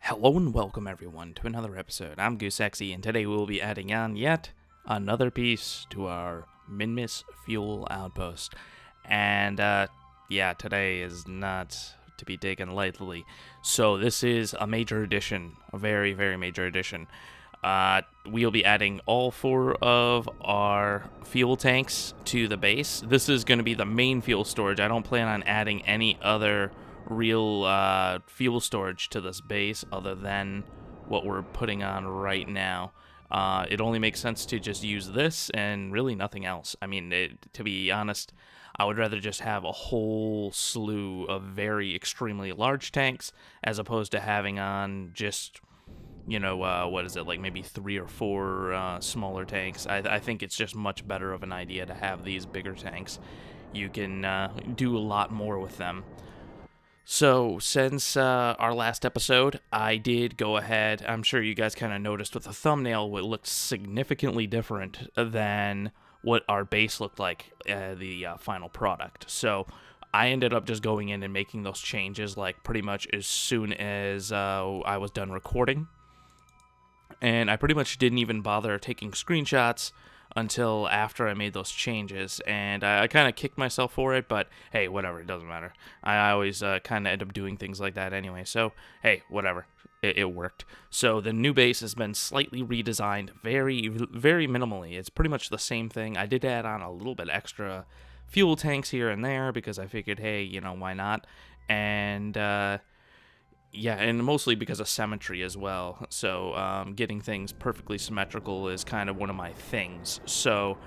Hello and welcome everyone to another episode. I'm Goosexi, and today we will be adding on yet another piece to our Minmus fuel outpost. And yeah, today is not to be taken lightly. So this is a major addition, a very, very major addition. We'll be adding all 4 of our fuel tanks to the base. This is going to be the main fuel storage. I don't plan on adding any other real fuel storage to this base other than what we're putting on right now. It only makes sense to just use this and really nothing else. I mean, to be honest, I would rather just have a whole slew of very extremely large tanks as opposed to having on just, you know, what is it, like maybe 3 or 4 smaller tanks. I think it's just much better of an idea to have these bigger tanks. You can do a lot more with them. So, since our last episode, I did go ahead, I'm sure you guys kind of noticed with the thumbnail, it looked significantly different than what our base looked like, the final product. So, I ended up just going in and making those changes, like, pretty much as soon as I was done recording. And I pretty much didn't even bother taking screenshots until after I made those changes, and I kind of kicked myself for it, but hey, whatever, it doesn't matter. I always kind of end up doing things like that anyway, so hey, whatever, it worked. So the new base has been slightly redesigned very, very minimally. It's pretty much the same thing. I did add on a little bit extra fuel tanks here and there because I figured, hey, you know, why not? And yeah, and mostly because of symmetry as well. So getting things perfectly symmetrical is kind of one of my things. So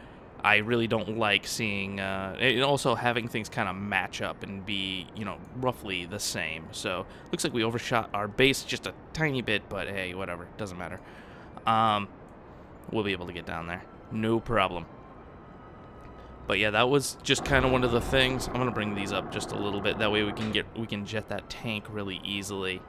I really don't like seeing, and also having things kind of match up and be, you know, roughly the same. So looks like we overshot our base just a tiny bit, but hey, whatever, doesn't matter. We'll be able to get down there, no problem. But yeah, that was just kind of one of the things. I'm gonna bring these up just a little bit. That way we can jet that tank really easily.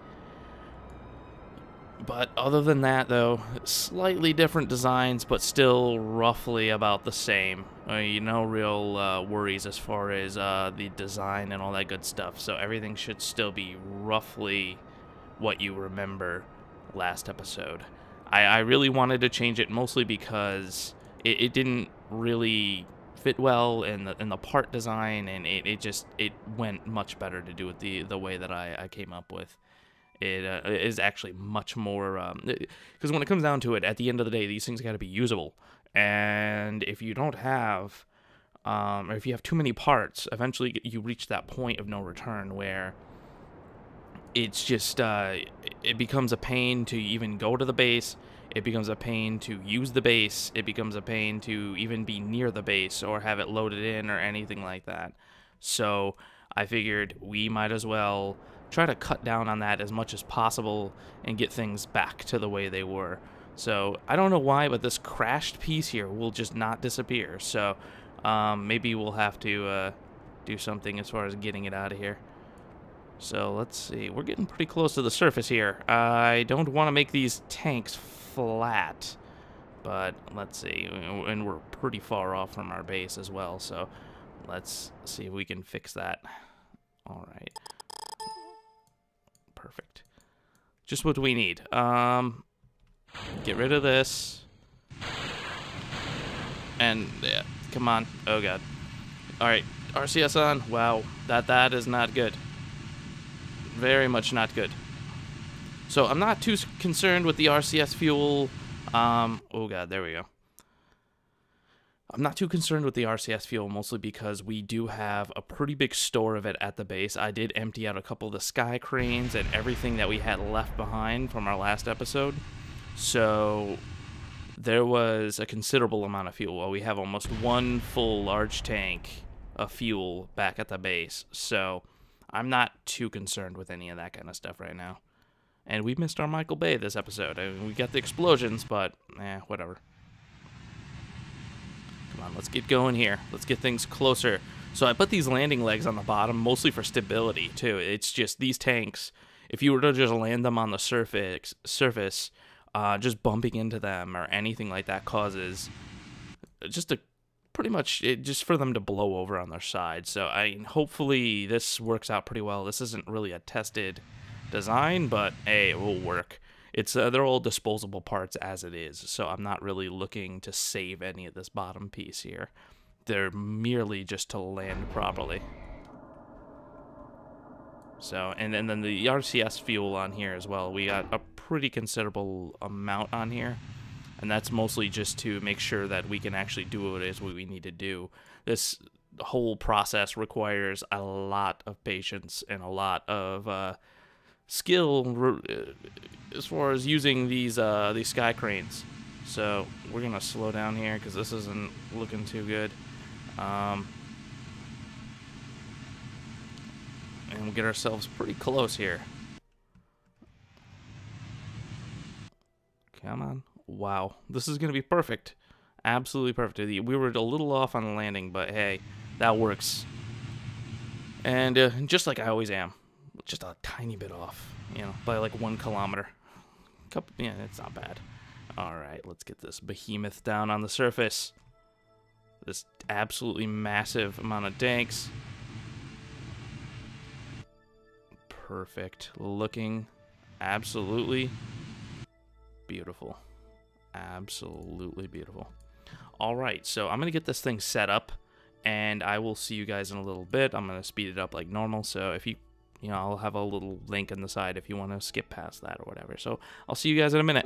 But other than that, though, slightly different designs, but still roughly about the same. No real worries as far as the design and all that good stuff. So everything should still be roughly what you remember last episode. I really wanted to change it mostly because it didn't really fit well in the part design, and it went much better to do it the way that I came up with. It is actually much more, because when it comes down to it, at the end of the day, these things got to be usable, and if you don't have, or if you have too many parts, eventually you reach that point of no return where it's just, it becomes a pain to even go to the base. It becomes a pain to use the base. It becomes a pain to even be near the base or have it loaded in or anything like that. So I figured we might as well try to cut down on that as much as possible and get things back to the way they were. So I don't know why, but this crashed piece here will just not disappear. So maybe we'll have to do something as far as getting it out of here. So let's see, we're getting pretty close to the surface here. I don't want to make these tanks flat, but let's see, and we're pretty far off from our base as well, so let's see if we can fix that. All right, perfect, just what we need. Get rid of this, and yeah, come on, oh god. All right, RCS on. Wow, that is not good. Very much not good. So I'm not too concerned with the RCS fuel. Oh god, there we go. I'm not too concerned with the RCS fuel, mostly because we do have a pretty big store of it at the base. I did empty out a couple of the sky cranes and everything that we had left behind from our last episode. So there was a considerable amount of fuel. Well, we have almost 1 full large tank of fuel back at the base. So I'm not too concerned with any of that kind of stuff right now. And we missed our Michael Bay this episode. I mean, we got the explosions, but whatever. Come on, let's get going here. Let's get things closer. So I put these landing legs on the bottom, mostly for stability, too. It's just these tanks, if you were to just land them on the surface, just bumping into them or anything like that causes just a pretty much just for them to blow over on their side. So hopefully this works out pretty well. This isn't really a tested design, but hey, it will work. It's they're all disposable parts as it is, so I'm not really looking to save any of this bottom piece here. They're merely just to land properly. So, and then the RCS fuel on here as well. We got a pretty considerable amount on here, and that's mostly just to make sure that we can actually do what it is we need to do. This whole process requires a lot of patience and a lot of skill as far as using these sky cranes. So we're gonna slow down here because this isn't looking too good. And we'll get ourselves pretty close here. Come on. Wow. This is going to be perfect. Absolutely perfect. We were a little off on the landing, but hey, that works. And just like I always am, just a tiny bit off, you know, by like 1 kilometer. Yeah, it's not bad. All right, let's get this behemoth down on the surface. This absolutely massive amount of tanks. Perfect looking. Absolutely beautiful. Absolutely beautiful. Alright, so I'm going to get this thing set up, and I will see you guys in a little bit. I'm going to speed it up like normal, so if you know, I'll have a little link on the side if you want to skip past that or whatever. So I'll see you guys in a minute.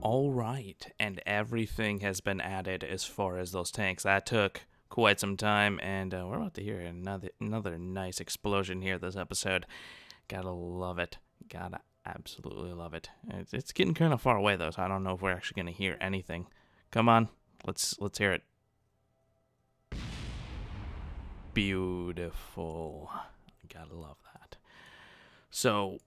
All right, and everything has been added as far as those tanks. That took quite some time, and we're about to hear another nice explosion here this episode. Gotta love it. Gotta absolutely love it. It's getting kind of far away though, so I don't know if we're actually gonna hear anything. Come on, let's hear it. Beautiful. Gotta love that. So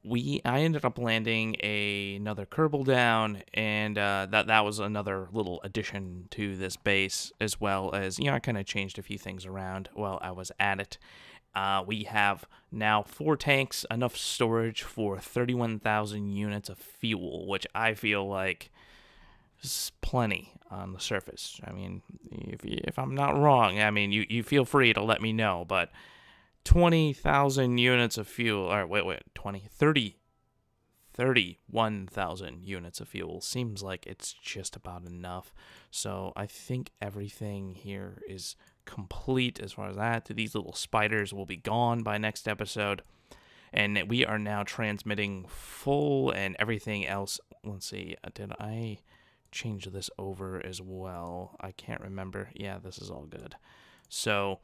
I ended up landing another Kerbal down, and that was another little addition to this base, as well as, you know, I kind of changed a few things around while I was at it. We have now 4 tanks, enough storage for 31,000 units of fuel, which I feel like is plenty on the surface. I mean, if I'm not wrong, I mean, you feel free to let me know, but 20,000 units of fuel, or wait, 31,000 units of fuel seems like it's just about enough. So I think everything here is complete as far as that. These little spiders will be gone by next episode, and we are now transmitting full, and everything else. Let's see, did I change this over as well? I can't remember. Yeah, this is all good. So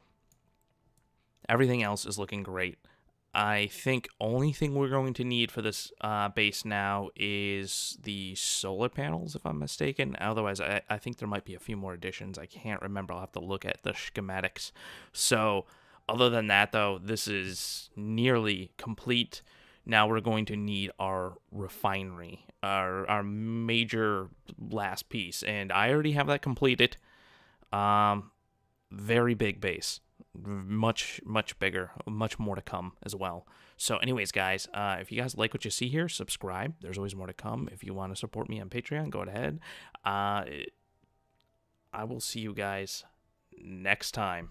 everything else is looking great. I think only thing we're going to need for this base now is the solar panels, if I'm mistaken. Otherwise, I think there might be a few more additions. I can't remember. I'll have to look at the schematics. So, other than that, though, this is nearly complete. Now we're going to need our refinery, our major last piece. And I already have that completed. Very big base. Much bigger, much more to come as well. So anyways, guys, if you guys like what you see here, subscribe. There's always more to come. If you want to support me on Patreon, go ahead. I will see you guys next time.